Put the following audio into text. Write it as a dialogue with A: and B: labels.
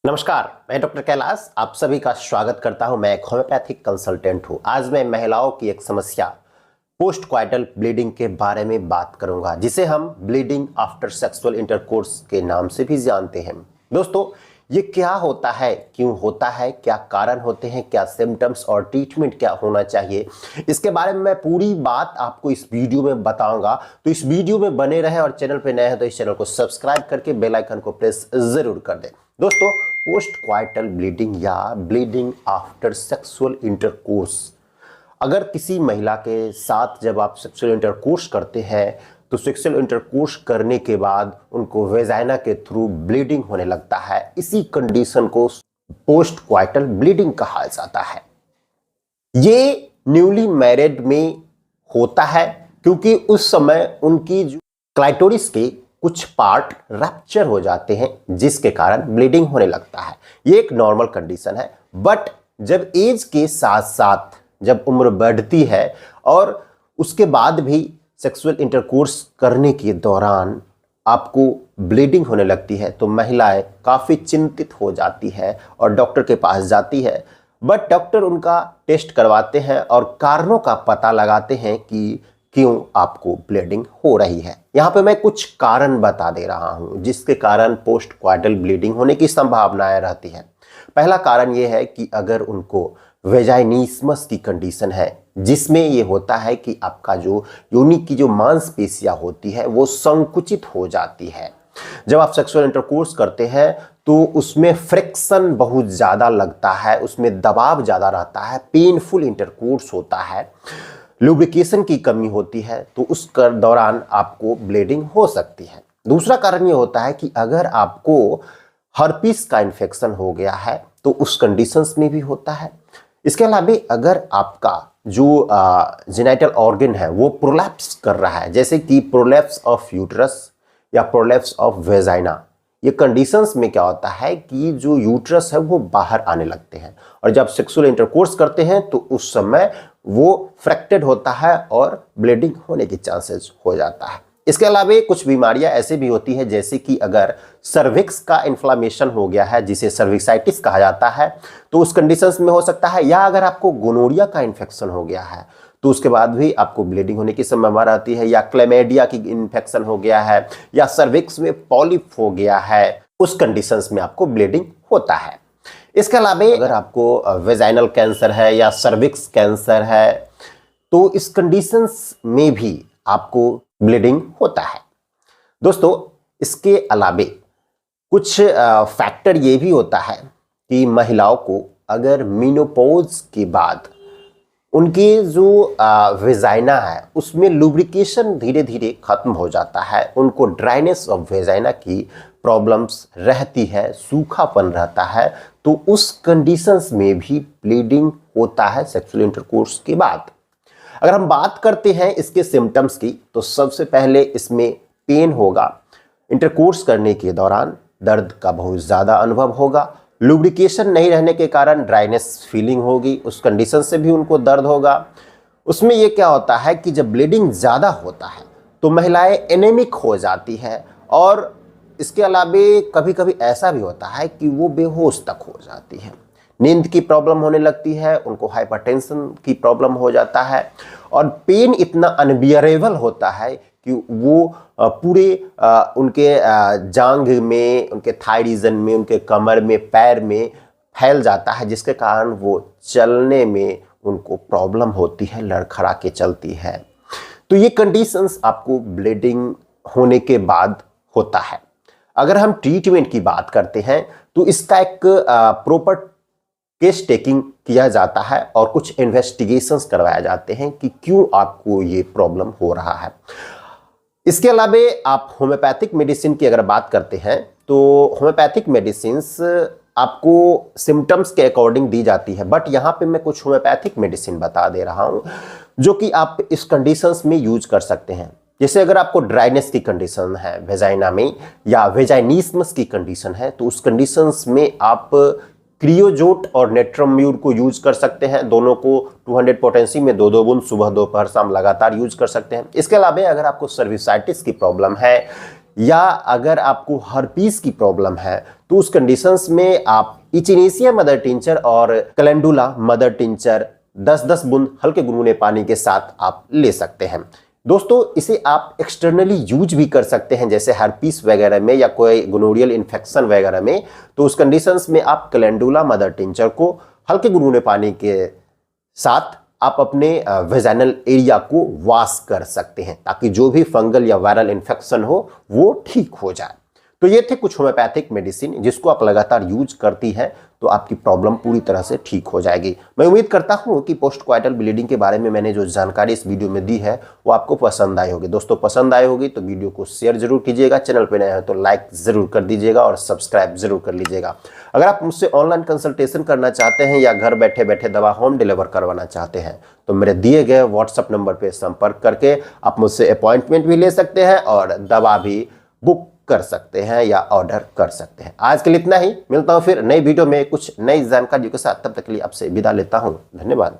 A: नमस्कार, मैं डॉक्टर कैलाश आप सभी का स्वागत करता हूं। मैं एक होम्योपैथिक कंसल्टेंट हूं। आज मैं महिलाओं की एक समस्या पोस्ट क्वाइटल ब्लीडिंग के बारे में बात करूंगा, जिसे हम ब्लीडिंग आफ्टर सेक्सुअल इंटरकोर्स के नाम से भी जानते हैं। दोस्तों, ये क्या होता है, क्यों होता है, क्या कारण होते हैं, क्या सिम्टम्स और ट्रीटमेंट क्या होना चाहिए, इसके बारे में मैं पूरी बात आपको इस वीडियो में बताऊंगा। तो इस वीडियो में बने रहें और चैनल पे नए हैं तो इस चैनल को सब्सक्राइब करके बेल आइकन को प्रेस जरूर कर दें। दोस्तों, पोस्ट क्वाइटल ब्लीडिंग या ब्लीडिंग आफ्टर सेक्सुअल इंटरकोर्स, अगर किसी महिला के साथ जब आप सेक्सुअल इंटरकोर्स करते हैं तो सेक्सुअल इंटरकोर्स करने के बाद उनको वेजाइना के थ्रू ब्लीडिंग होने लगता है। इसी कंडीशन को पोस्ट क्वाइटल ब्लीडिंग कहा जाता है। ये न्यूली मैरिड में होता है क्योंकि उस समय उनकी जो क्लाइटोरिस के कुछ पार्ट रैप्चर हो जाते हैं, जिसके कारण ब्लीडिंग होने लगता है। ये एक नॉर्मल कंडीशन है। बट जब एज के साथ साथ जब उम्र बढ़ती है और उसके बाद भी सेक्सुअल इंटरकोर्स करने के दौरान आपको ब्लीडिंग होने लगती है तो महिलाएं काफ़ी चिंतित हो जाती है और डॉक्टर के पास जाती है। बट डॉक्टर उनका टेस्ट करवाते हैं और कारणों का पता लगाते हैं कि क्यों आपको ब्लीडिंग हो रही है। यहाँ पे मैं कुछ कारण बता दे रहा हूँ जिसके कारण पोस्ट क्वाइटल ब्लीडिंग होने की संभावनाएं रहती है। पहला कारण ये है कि अगर उनको वेजाइनिस्मस की कंडीशन है, जिसमें ये होता है कि आपका जो योनि की जो मांसपेशियां होती है वो संकुचित हो जाती है। जब आप सेक्सुअल इंटरकोर्स करते हैं तो उसमें फ्रिक्शन बहुत ज़्यादा लगता है, उसमें दबाव ज़्यादा रहता है, पेनफुल इंटरकोर्स होता है, लुब्रिकेशन की कमी होती है, तो उस दौरान आपको ब्लीडिंग हो सकती है। दूसरा कारण ये होता है कि अगर आपको हर्पीस का इन्फेक्शन हो गया है तो उस कंडीशंस में भी होता है। इसके अलावा अगर आपका जो जेनिटल ऑर्गन है वो प्रोलैप्स कर रहा है, जैसे कि प्रोलैप्स ऑफ यूट्रस या प्रोलैप्स ऑफ वेजाइना, ये कंडीशंस में क्या होता है कि जो यूट्रस है वो बाहर आने लगते हैं और जब सेक्सुअल इंटरकोर्स करते हैं तो उस समय वो फ्रैक्टेड होता है और ब्लीडिंग होने के चांसेस हो जाता है। इसके अलावा कुछ बीमारियां ऐसे भी होती है, जैसे कि अगर सर्विक्स का इन्फ्लामेशन हो गया है जिसे सर्विक्साइटिस कहा जाता है तो उस कंडीशंस में हो सकता है, या अगर आपको गोनोरिया का इन्फेक्शन हो गया है तो उसके बाद भी आपको ब्लीडिंग होने की संभावना रहती है, या क्लेमेडिया की इन्फेक्शन हो गया है, या सर्विक्स में पॉलिप हो गया है, उस कंडीशंस में आपको ब्लीडिंग होता है। इसके अलावा अगर आपको वेजाइनल कैंसर है या सर्विक्स कैंसर है तो इस कंडीशंस में भी आपको ब्लीडिंग होता है। दोस्तों, इसके अलावा कुछ फैक्टर ये भी होता है कि महिलाओं को अगर मेनोपॉज के बाद उनके जो वेजाइना है उसमें लुब्रिकेशन धीरे धीरे खत्म हो जाता है, उनको ड्राइनेस ऑफ वेजाइना की प्रॉब्लम्स रहती है, सूखापन रहता है, तो उस कंडीशंस में भी ब्लीडिंग होता है सेक्सुअल इंटरकोर्स के बाद। अगर हम बात करते हैं इसके सिम्टम्स की तो सबसे पहले इसमें पेन होगा, इंटरकोर्स करने के दौरान दर्द का बहुत ज़्यादा अनुभव होगा, लुब्रिकेशन नहीं रहने के कारण ड्राइनेस फीलिंग होगी, उस कंडीशन से भी उनको दर्द होगा। उसमें ये क्या होता है कि जब ब्लीडिंग ज़्यादा होता है तो महिलाएं एनेमिक हो जाती है और इसके अलावा कभी कभी ऐसा भी होता है कि वो बेहोश तक हो जाती है, नींद की प्रॉब्लम होने लगती है, उनको हाइपरटेंशन की प्रॉब्लम हो जाता है और पेन इतना अनबियरेबल होता है कि वो पूरे उनके जांघ में, उनके थाई रीजन में, उनके कमर में, पैर में फैल जाता है, जिसके कारण वो चलने में उनको प्रॉब्लम होती है, लड़खड़ा के चलती है। तो ये कंडीशंस आपको ब्लीडिंग होने के बाद होता है। अगर हम ट्रीटमेंट की बात करते हैं तो इसका एक प्रॉपर केस टेकिंग किया जाता है और कुछ इन्वेस्टिगेशंस करवाए जाते हैं कि क्यों आपको ये प्रॉब्लम हो रहा है। इसके अलावा आप होम्योपैथिक मेडिसिन की अगर बात करते हैं तो होम्योपैथिक मेडिसिन्स आपको सिम्टम्स के अकॉर्डिंग दी जाती है, बट यहाँ पे मैं कुछ होम्योपैथिक मेडिसिन बता दे रहा हूँ जो कि आप इस कंडीशंस में यूज कर सकते हैं। जैसे अगर आपको ड्राइनेस की कंडीशन है वेजाइना में या वेजाइनिस्मस की कंडीशन है तो उस कंडीशंस में आप क्रियोजोट और नेट्रम्यूर को यूज कर सकते हैं। दोनों को 200 पोटेंसी में 2-2 बूंद सुबह दोपहर शाम लगातार यूज कर सकते हैं। इसके अलावा अगर आपको सर्विसाइटिस की प्रॉब्लम है या अगर आपको हर्पीस की प्रॉब्लम है तो उस कंडीशंस में आप इचिनीसिया मदर टिंचर और कैलेंडुला मदर टिंचर 10-10 बूंद हल्के गुनगुने पानी के साथ आप ले सकते हैं। दोस्तों इसे आप एक्सटर्नली यूज भी कर सकते हैं, जैसे हर्पीस वगैरह में या कोई गोनोरियल इन्फेक्शन वगैरह में। तो उस कंडीशंस में आप कैलेंडुला मदर टिंचर को हल्के गुनगुने पानी के साथ आप अपने वेजाइनल एरिया को वॉश कर सकते हैं, ताकि जो भी फंगल या वायरल इन्फेक्शन हो वो ठीक हो जाए। तो ये थे कुछ होम्योपैथिक मेडिसिन जिसको आप लगातार यूज करती हैं तो आपकी प्रॉब्लम पूरी तरह से ठीक हो जाएगी। मैं उम्मीद करता हूं कि पोस्ट क्वाइटल ब्लीडिंग के बारे में मैंने जो जानकारी इस वीडियो में दी है वो आपको पसंद आई होगी। दोस्तों पसंद आई होगी तो वीडियो को शेयर जरूर कीजिएगा, चैनल पर नए हैं तो लाइक जरूर कर दीजिएगा और सब्सक्राइब जरूर कर लीजिएगा। अगर आप मुझसे ऑनलाइन कंसल्टेशन करना चाहते हैं या घर बैठे बैठे दवा होम डिलीवर करवाना चाहते हैं तो मेरे दिए गए व्हाट्सएप नंबर पर संपर्क करके आप मुझसे अपॉइंटमेंट भी ले सकते हैं और दवा भी बुक कर सकते हैं या ऑर्डर कर सकते हैं। आज के लिए इतना ही, मिलता हूं फिर नई वीडियो में कुछ नई जानकारियों के साथ। तब तक के लिए आपसे विदा लेता हूं। धन्यवाद।